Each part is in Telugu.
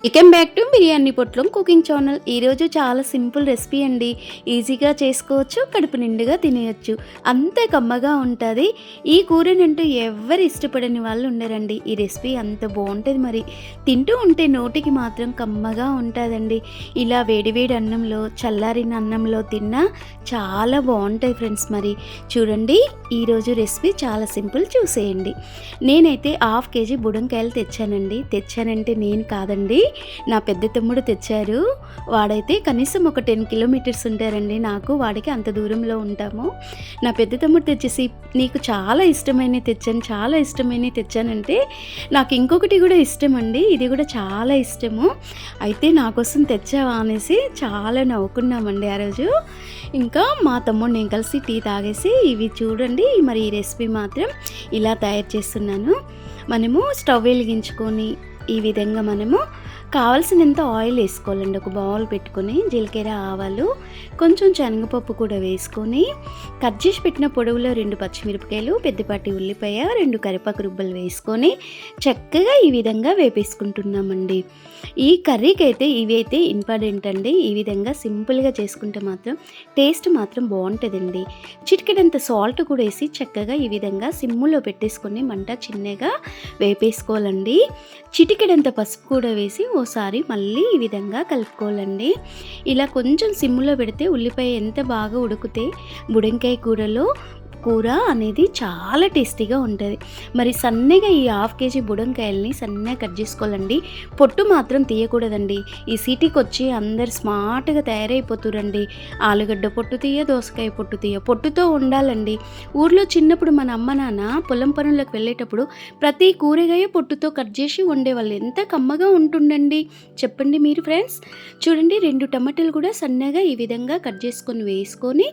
వెల్కమ్ బ్యాక్ టు బిర్యానీ పొట్లం కుకింగ్ ఛానల్. ఈరోజు చాలా సింపుల్ రెసిపీ అండి. ఈజీగా చేసుకోవచ్చు, కడుపు నిండుగా తినేయచ్చు, అంతే కమ్మగా ఉంటుంది. ఈ కూరనంటూ ఎవరు ఇష్టపడని వాళ్ళు ఉండరండి. ఈ రెసిపీ అంత బాగుంటుంది, మరి తింటూ ఉంటే నోటికి మాత్రం కమ్మగా ఉంటుందండి. ఇలా వేడివేడి అన్నంలో, చల్లారిన అన్నంలో తిన్నా చాలా బాగుంటుంది ఫ్రెండ్స్. మరి చూడండి, ఈరోజు రెసిపీ చాలా సింపుల్, చూసేయండి. నేనైతే 1/2 కేజీ బుడంకాయలు తెచ్చానంటే నేను కాదండి, నా పెద్ద తమ్ముడు తెచ్చారు. వాడైతే కనీసం ఒక 10 కిలోమీటర్స్ ఉంటారండి, నాకు వాడికి అంత దూరంలో ఉంటాము. నా పెద్ద తమ్ముడు తెచ్చేసి, నీకు చాలా ఇష్టమైనవి తెచ్చానంటే, నాకు ఇంకొకటి కూడా ఇష్టం అండి, ఇది కూడా చాలా ఇష్టము, అయితే నా కోసం తెచ్చావా అనేసి చాలా నవ్వుకున్నామండి ఆ రోజు. ఇంకా మా తమ్ముడు నేను కలిసి టీ తాగేసి, ఇవి చూడండి మరి ఈ రెసిపీ మాత్రం ఇలా తయారు చేస్తున్నాను. మనము స్టవ్ వెలిగించుకొని ఈ విధంగా మనము కావాల్సినంత ఆయిల్ వేసుకోవాలండి. ఒక బౌల్ పెట్టుకొని జీలకర్ర, ఆవాలు, కొంచెం శనగపప్పు కూడా వేసుకొని, కట్ చేసి పెట్టిన పొడవులో 2 పచ్చిమిరపకాయలు, పెద్దపాటి ఉల్లిపాయ, 2 కరివేపాకు రుబ్బలు వేసుకొని చక్కగా ఈ విధంగా వేపేసుకుంటున్నామండి. ఈ కర్రీకి అయితే ఇవి అయితే ఇంపార్టెంట్ అండి. ఈ విధంగా సింపుల్గా చేసుకుంటే మాత్రం టేస్ట్ మాత్రం బాగుంటుందండి. చిటికెడంత సాల్ట్ కూడా వేసి చక్కగా ఈ విధంగా సిమ్ములో పెట్టేసుకొని మంట చిన్నగా వేపేసుకోవాలండి. చిటికెడంత పసుపు కూడా వేసి ఓసారి మళ్ళీ ఈ విధంగా కలుపుకోవాలండి. ఇలా కొంచెం సిమ్ములో పెడితే ఉల్లిపాయ ఎంత బాగా ఉడికితే బుడంకాయ కూర అనేది చాలా టేస్టీగా ఉంటుంది. మరి సన్నగా ఈ 1/2 కేజీ బుడంకాయల్ని సన్నగా కట్ చేసుకోవాలండి. పొట్టు మాత్రం తీయకూడదండి. ఈ సిటీకి వచ్చి అందరు స్మార్ట్గా తయారైపోతురండి. ఆలుగడ్డ పొట్టు తీయ, దోసకాయ పొట్టు తీయ, పొట్టుతో ఉండాలండి. ఊర్లో చిన్నప్పుడు మన అమ్మ నాన్న పొలం పనులకు వెళ్ళేటప్పుడు ప్రతి కూరగాయ పొట్టుతో కట్ చేసి వండేవాళ్ళు. ఎంత కమ్మగా ఉంటుండండి చెప్పండి మీరు ఫ్రెండ్స్. చూడండి, 2 టమాటాలు కూడా సన్నగా ఈ విధంగా కట్ చేసుకొని వేసుకొని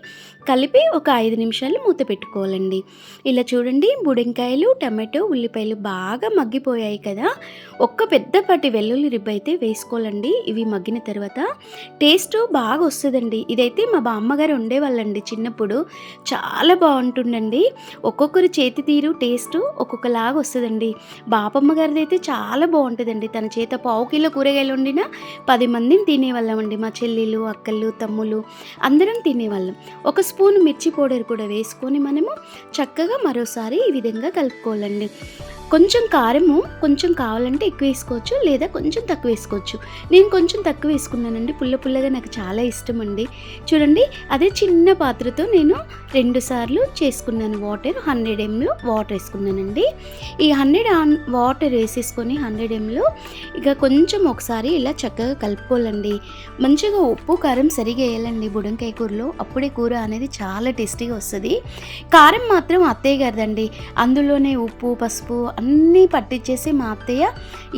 కలిపి ఒక 5 నిమిషాలు మూత పెట్టుకోవాలండి. ఇలా చూడండి, బుడంకాయలు, టమాటో, ఉల్లిపాయలు బాగా మగ్గిపోయాయి కదా. ఒక్క పెద్దపాటి వెల్లుల్లి రిబ్బ అయితే వేసుకోవాలండి. ఇవి మగ్గిన తర్వాత టేస్ట్ బాగా వస్తుందండి. ఇదైతే మా బామ్మగారు ఉండేవాళ్ళండి చిన్నప్పుడు, చాలా బాగుంటుందండి. ఒక్కొక్కరి చేతి తీరు టేస్ట్ ఒక్కొక్కలాగా వస్తుందండి. బాపమ్మ గారిది అయితే చాలా బాగుంటుందండి. తన చేత 1/2 కిలో కూరగాయలు వండినా 10 మందిని తినేవాళ్ళమండి. మా చెల్లెలు, అక్కలు, తమ్ముళ్ళు అందరం తినేవాళ్ళం. ఒక స్పూన్ మిర్చి పౌడర్ కూడా వేసుకొని మనము చక్కగా మరోసారి ఈ విధంగా కలుపుకోవాలండి. కొంచెం కారము కొంచెం కావాలంటే ఎక్కువ వేసుకోవచ్చు, లేదా కొంచెం తక్కువ వేసుకోవచ్చు. నేను కొంచెం తక్కువ వేసుకున్నానండి, పుల్లగా నాకు చాలా ఇష్టం అండి. చూడండి, అదే చిన్న పాత్రతో నేను 2 సార్లు చేసుకున్నాను. 100 ml వాటర్ వేసుకున్నానండి. ఈ 100 వాటర్ వేసేసుకొని 100 ml ఇక కొంచెం ఒకసారి ఇలా చక్కగా కలుపుకోవాలండి. మంచిగా ఉప్పు కారం సరిగా వేయాలండి బుడంకాయ కూరలో, అప్పుడే కూర అనేది చాలా టేస్టీగా వస్తుంది. కారం మాత్రం అత్తయ్య గారిదండి, అందులోనే ఉప్పు, పసుపు అన్నీ పట్టించేసి మా అత్తయ్య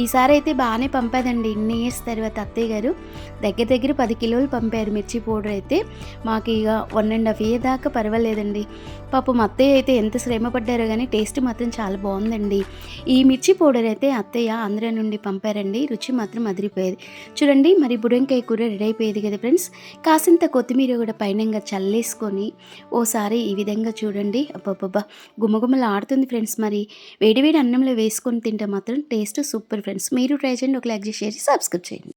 ఈసారి అయితే బాగానే పంపేదండి. ఇన్ని ఇయర్స్ తర్వాత అత్తయ్య గారు దగ్గర 10 కిలోలు పంపారు మిర్చి పౌడర్ అయితే. మాకు ఇక 1.5 ఇయర్ దాకా పర్వాలేదండి. పాపం అత్తయ్య అయితే ఎంత శ్రమ పడ్డారో కానీ టేస్ట్ మాత్రం చాలా బాగుందండి. ఈ మిర్చి పౌడర్ అయితే అత్తయ్య ఆంధ్ర నుండి పంపారండి, రుచి మాత్రం అదిరిపోయేది. చూడండి, మరి బుడంకాయ కూర రెడీ అయిపోయేది కదా ఫ్రెండ్స్. కాసింత కొత్తిమీర కూడా పైనంగా చల్లేసుకొని ఓసారి ఈ విధంగా చూడండి, అబ్బబ్బబ్బా గుమగుమలు ఆడుతుంది ఫ్రెండ్స్. మరి వేడివేడి అన్నంలో వేసుకొని తింటే మాత్రం టేస్ట్ సూపర్ ఫ్రెండ్స్. మీరు ట్రై చేయండి, ఒక లైక్ చేసి, షేర్ చేసి, సబ్స్క్రైబ్ చేయండి.